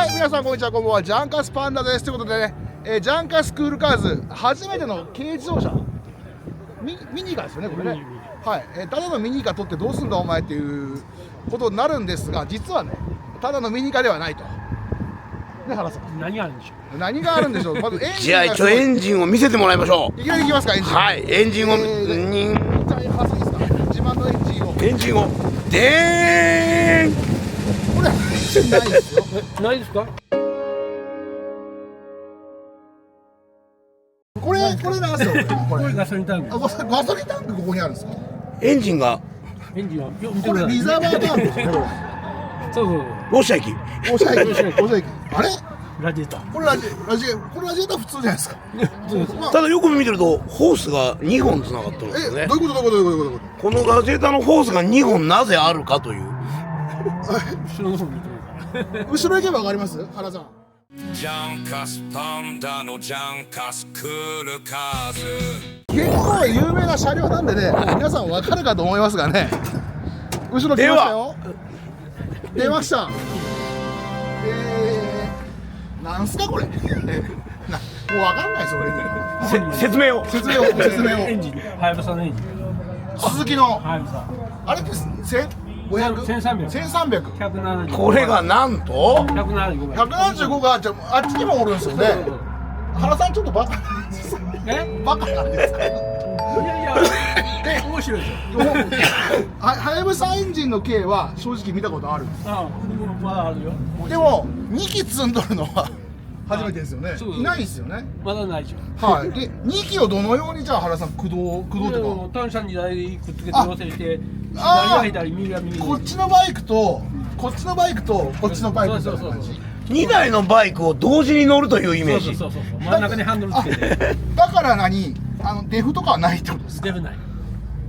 はい、皆さんこんにちは、こんばんは。ジャンカスパンダです。ということでね、ジャンカスクールカーズ初めての軽自動車ミニカーですよね、これね。はい、ただのミニカー取ってどうすんだお前っていうことになるんですが、実はね、ただのミニカーではないと。ね、原さん。何があるんでしょう。何があるんでしょう。まずエンジじゃあンが一応エンジンを見せてもらいましょう。いきなりいきますか、エンジン。はい、エンジンを、じゃあ、発生ですか。自慢のエンジンを。エンジンをでーん。これないですよ。ないですか。これなんですよ。これこれガソリンタンク。ガソリンタンクここにあるんですか。エンジンがエンジンは見てこください。れリザーバータンクですね。そうそうロシア駅。おしゃれ、おしゃれ。あれ？ラジエーター。これラジエーター普通じゃないですか。そうです。まあただよく見てるとホースが2本つながってるんですよねどういうことどういうことこのラジエーターのホースが2本なぜあるかという。後ろの方見てください。後ろ行けばわかります？原さん。ジャンカスパンダのジャンカスクールカーズ。結構有名な車両なんでね、皆さんわかるかと思いますがね。後ろ来ましたよ。出ました。なんすかこれ。もうわかんないです俺に。説明を。説明を。エンジン。はやぶさのエンジン。鈴木のはやぶさ。あれって1500、1300。 1300。 170。これがなんと175。175がじゃあっちにもおるんですよね。原さんちょっとバカなんですか。え？バカなんですか。いや面白いですよ。はやぶさエンジンの軽は正直見たことあるんです。ああ、まだあるよ。でも2機積んどるのは初めてですよね。そういないですよね。まだないでしょ。はい。で2機をどのようにじゃあ原さん駆動っていうか。単車2台くっつけて乗せて、左は左、右は右。こっちのバイクとこっちのバイクとこっちのバイクみたいな感じ。 2台のバイクを同時に乗るというイメージ。そう真ん中にハンドルつけて。だからデフとかはないってことですか。出るない。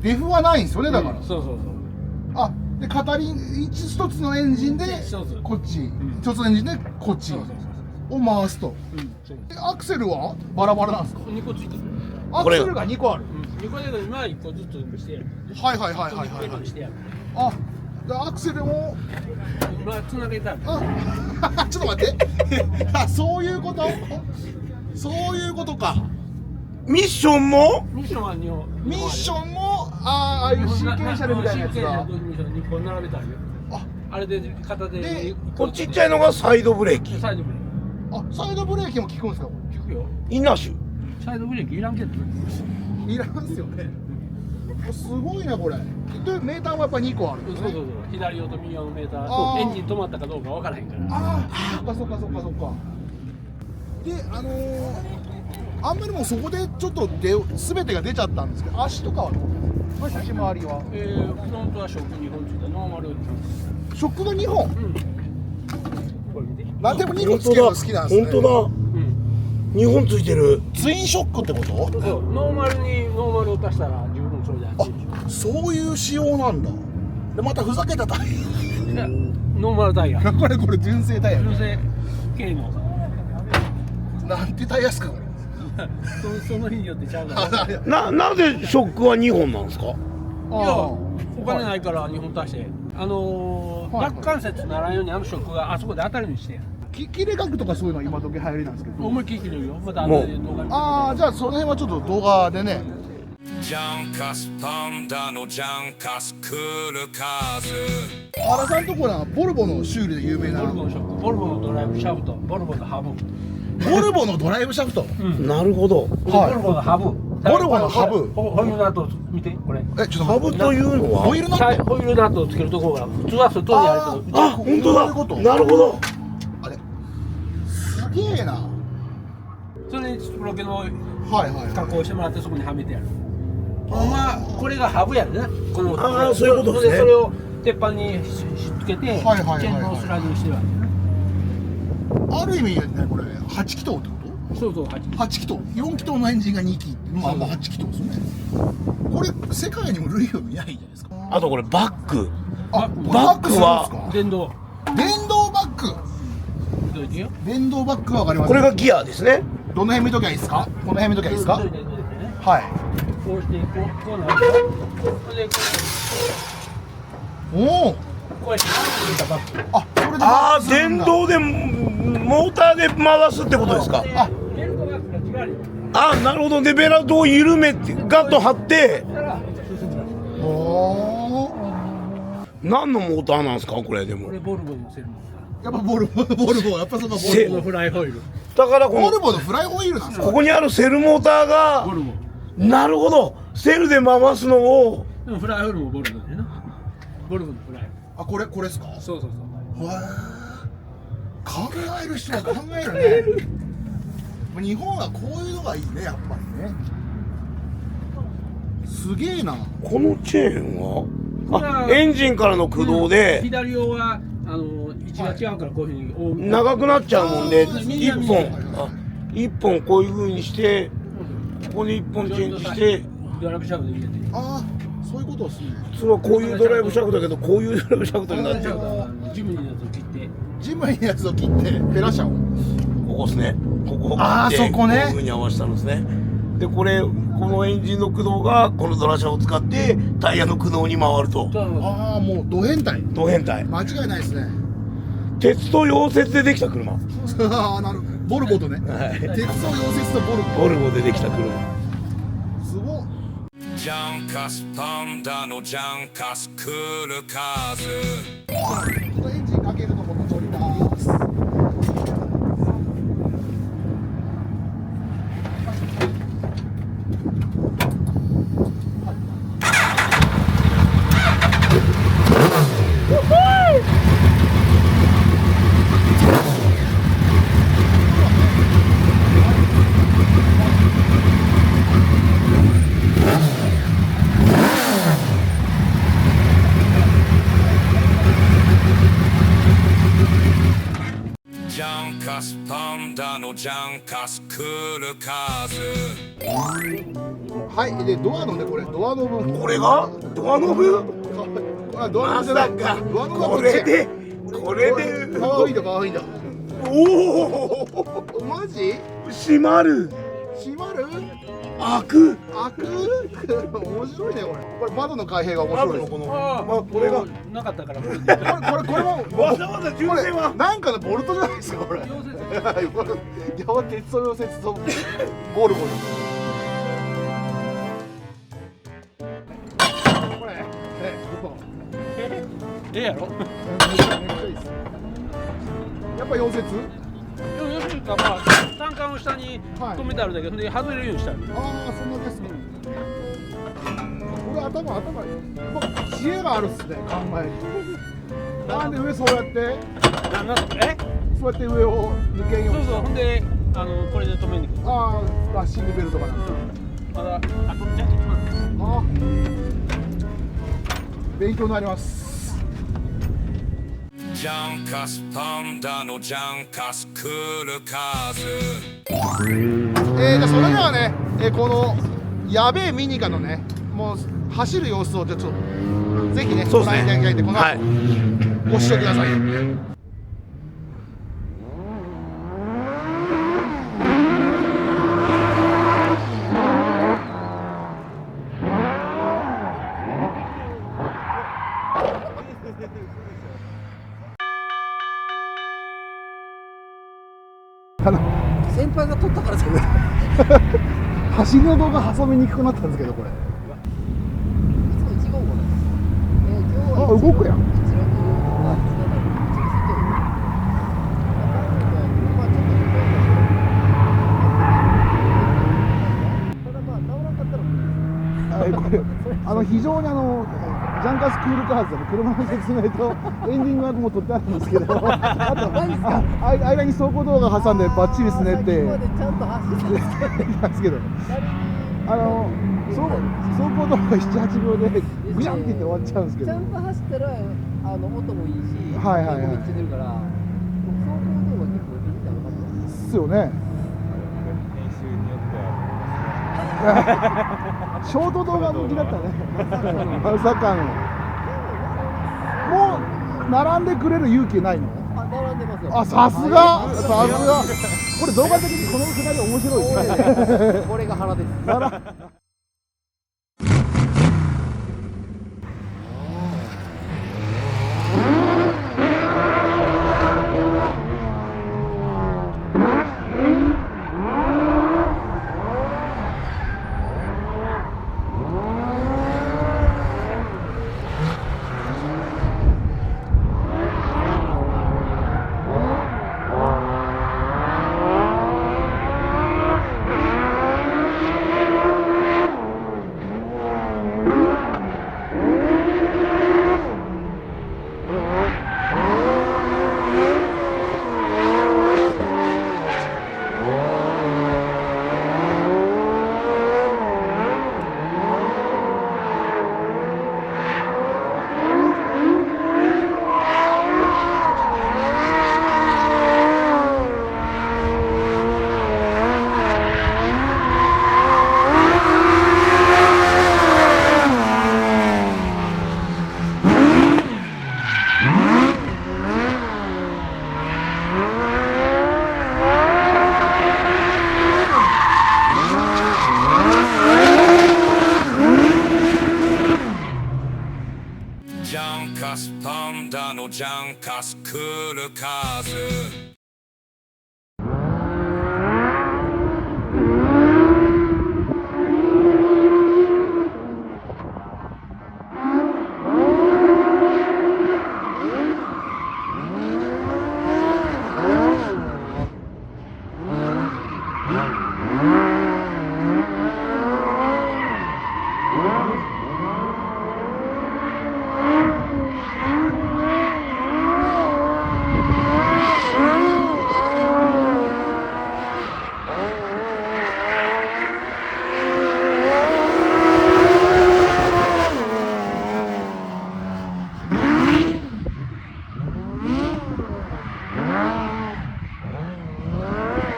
デフはないんですよね。だから、そう。あで片輪一つのエンジンでそうこっち、一つのエンジンでこっちを回すと。でアクセルはバラバラなんですか。2個ついてる。アクセルが2個ある。2個で今は1個ずつしてやる。はい。してやる。あでアクセルも今つなげたら。ちょっと待ってあそういうことか。ミッションもミッションは2本。ミッションもああいうシーケンシャルみたいなやつが。2個並べたんよ。あれで片手でこっちっちゃいのがサイドブレーキ。サイドブレーサイドブレーキも効くんですか。キ。効くよ。インナッシュ。サイドブレーキいらんけど。いらんすよね。すごいなこれ。でメーターもやっぱ2個あるんですね。そう。左用と右用のメーターあーエンジン止まったかどうかわからへんから。そっか。であんまりもうそこでちょっと全てが出ちゃったんですけど、足とかはどうこれ先回りはフロントはショック2本ついたノーマル。ショックが2本。これ見て。なんでも2個つけるの好きなんですね。本当だ。2本ついてる。ツインショックってことそうノーマルにノーマルを足したら十分それで安いでしょ。そういう仕様なんだ。でまたふざけたタイでノーマルタイヤ。ヤこれ純正タイヤ純正系の。なんてタイヤですかこれ。その日によってちゃうから。なぜショックは2本なんですか。いやお金ないから2本足してバック関節ならんようにショックがあそこで当たるようにしてやる。切れ角とかそういうの今時流行りなんですけど。思いっきり切れるよ。また後もうで動画見て。じゃあその辺はちょっと動画でね。ジャンカスパンダのジャンカスクールカーズ。原さんところはボルボの修理で有名なボルボのショック、ボルボのドライブシャフト、ボルボのハブ。ボルボのドライブシャフト。なるほど。はいボルボのハブ。ボルボのハブホイールナットを見てこれ。ちょっとハブというのはホイールナット。ホイールナットをつけるところが普通は外でやるけど。あ、本当だ。こういうことなるほど。あれすげえな。それにスプロケのはい加工してもらってそこにはめてやる。まあこれがハブやでね。このそういうことですねそれを鉄板にしつけてチはいェーンのスライドにしてるわある意味ねこれ8気筒ってこけ。そうと。8気筒4気筒のエンジンが2気まあ8気筒ですよね。これ世界にも類を見ないじゃないですか。あとこれバック。バックは電動。電動バック。どういてよ。電動バックはわかります。これがギアですね。どの辺見ときゃいいですか。この辺見ときゃいいですか。どういてね。はい。こうしてこうなるよ。それでおお。こうやって入れたバッグ。それでああ、バックするんだ。電動でモーターで回すってことですか。あ、ベルトが違うよ。あ、なるほど。でベルトを緩めてガッと張っておー何のモーターなんですかこれ。でもこれボルボに乗せるもん。やっぱボルボやっぱそのボせルボこのフライホイール。だからこボルのボのフライホイールなんですか。ここにあるセルモーターがボルボ。なるほどセルで回すのをでもフライホイールもボルボだよな。ボルボのフライ。あ、これですか。そうそうそう。へー考える人は考えるね。日本はこういうのがいいね、やっぱりね。すげえな。このチェーンはこれはエンジンからの駆動で左用は位置が違うからこういうふうに長くなっちゃうもんで右は1右だよ本一本こういう風にしてここに1本チェンジしてドライブシャフト入れて。ああ、そういうことをする。普通はこういうドライブシャフトだけどこういうドライブシャフトになっちゃうジムにやつを切って。ジムにやつを切ってペラシャを。ここですねここあーでそこねこういう風に合わせたんですね。でこのエンジンの駆動がこのドラシャを使ってタイヤの駆動に回るとああ、もうド変態。ド変態間違いないですね。鉄と溶接でできた車ああ、なる。ボルボとね。はい鉄と溶接とボルボ。ボルボでできた車すごっ。ジャンカスパンダのジャンカスクールカーズちょっとエンジンかけるところ取ります。ジャンカスパンダのジャンカスクールカーズはい、でドアのね、これドアノブ。これがドアノブあ、ドアノまブじゃない。さかドアノブはこっちやれでこれでかわいいだかわいいだ。おおマジ？閉まる閉まる？開く開く？面白いねこれ。これ窓の開閉が面白いです。このああ、まあこれがなかったからこれ。これもわざわざ純正はなんかのボルトじゃないですかこれ。溶接いや、鉄と溶接とボルボル。これ、ここ。ええやろ。めっちゃいいです。やっぱ溶接？要するにまあ単管を下に止めてあるだけで外れるようにしたい。ああ、そんなですか。これ頭、知恵があるっすね、考えに。なんで上そうやってそうやって上を抜けんように。そうそう、ほんでこれで止めに行く。ああ、ラッシングベルトかなんか。まだあとじゃあ1万。ああ、勉強になります。ジャンカスパンダのジャンカスクールカーズじゃあそれではね、このやべえミニカのね、もう走る様子をじゃあちょっとぜひね、そうですねご覧いただきたいんで、この後、はいご視聴ください。先輩が撮ったからじゃない。走りの動画挟みにくくなったんですけど、これ。あ、動くやん。これ非常にジャンカスクールカーズの車の説明とエンディング枠も撮ってあるんですけど、あと間に走行動画挟んでバッチリですねって言ったんですけど、走行動画7、8秒でビャンって言って終わっちゃうんですけど、ちゃんと走ったら音もいいし、はいはいはいめっちゃ出るから、走行動画結構見てたら分かんない。っすよね。ショート動画向きだったね。まさかの。もう並んでくれる勇気ないの？並んでますよ。あ、さすが。これ動画的にこのくだり面白いですね。これが腹です。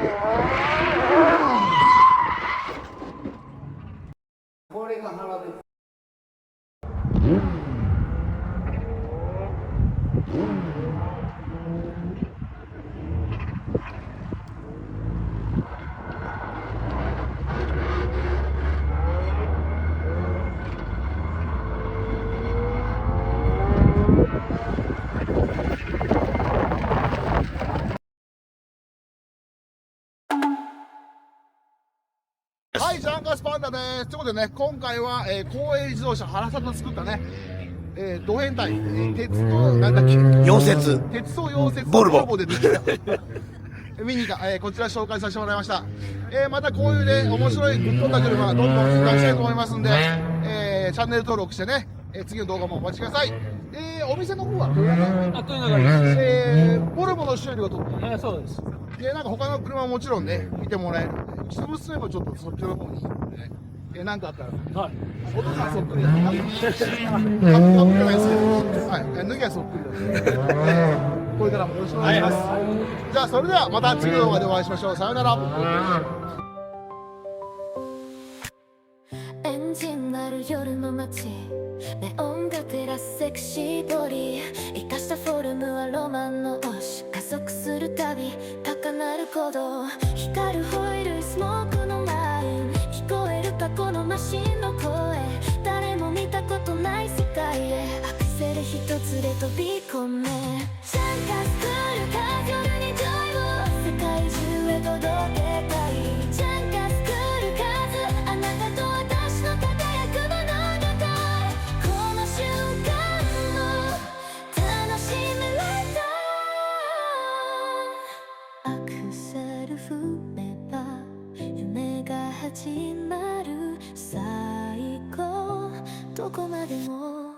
これが原です。はい、ジャンカスパンダです。ということでね、今回は、公営自動車原さんの作ったね、ド変態、鉄道、なんだっけ、溶接鉄道溶接ボルボでできたミニカ、こちら紹介させてもらいました。またこういうね、面白いぶっ飛んだ車、どんどん紹介したいと思いますんで、チャンネル登録してね、次の動画もお待ちください。お店の方はどうやね、あというのがあります。ボルボの修理をとってね、そうです。で、なんか他の車ももちろんね、見てもらえるんで、うちの娘もちょっとそっちの方に行ってね、なんかあったら、はい。お父さんそっくりだね。かぶってないですけど、はい、脱ぎはそっくりだね。これからもよろしくお願いします。じゃあ、それではまた次の動画でお会いしましょう。さようなら。エンジン鳴る夜の街、ネオンが照らすセクシーボディ、生かしたフォルムはロマンの押し、加速するたび高鳴る鼓動、光るホイールスモークのライン、聞こえる過去のマシンの声、誰も見たことない世界へアクセル一つで飛び込め、シャンカスクールカ夜にジョイを世界中へ届けたい、シャンカスクールカズ、あなたと私の輝く物語、この瞬間を楽しめた、アクセル踏めば夢が始まる、最高どこまでも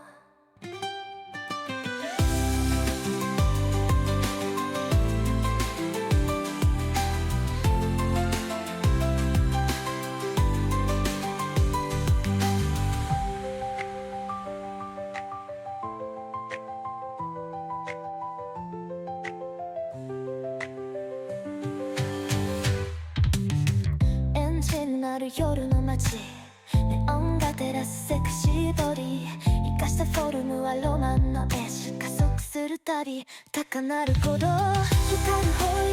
エンジン鳴る夜の街、ネオンが照らすセクシーボディ、生かしたフォルムはロマンの絵師、加速するたび高鳴る鼓動、光るホイ